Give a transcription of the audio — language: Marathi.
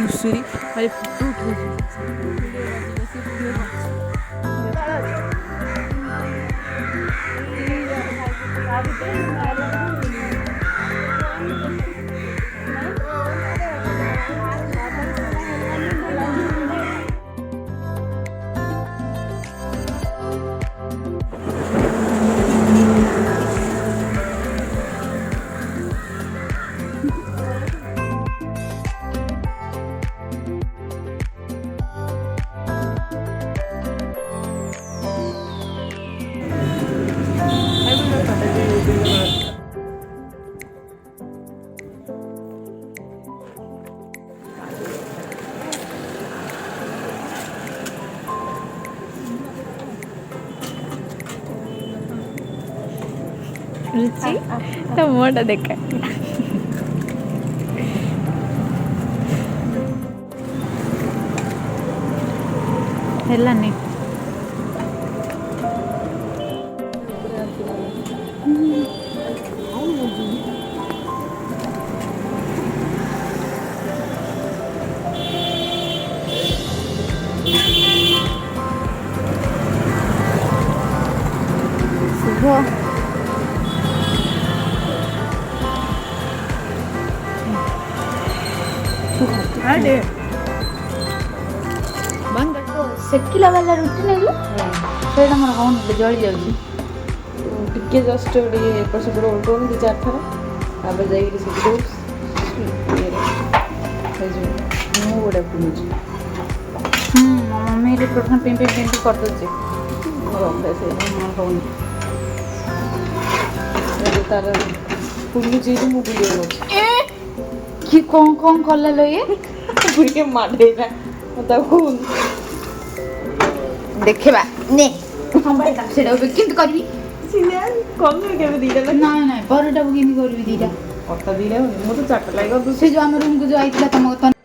घुषुरी भाई फोटो उठाऊँ रुचि तो मोटा देखा हेलानी शुभ सेकिला वाला रुटी नहीं सेटा मोर कौन जली जाऊँगी टिके जस्ट गोटे एपट सेपट उल्टाऊँ दु चार थर तापर जाइए सेकी मुँह गोटे फुलुची मम्मी प्रथम पिंपी पिंपी कर दूचे अभ्यास हूँ तार फुलुची मुझे बुले कि कौन कला लो ये बुढ़ी माडेला देखा ने सेटा किंतु करबी कमी के दीटा ना ना परटा को किंतु करबी दीटा अटा दीटा मुझे चार्टा लगे से जो आम रूम को जो आइतला तम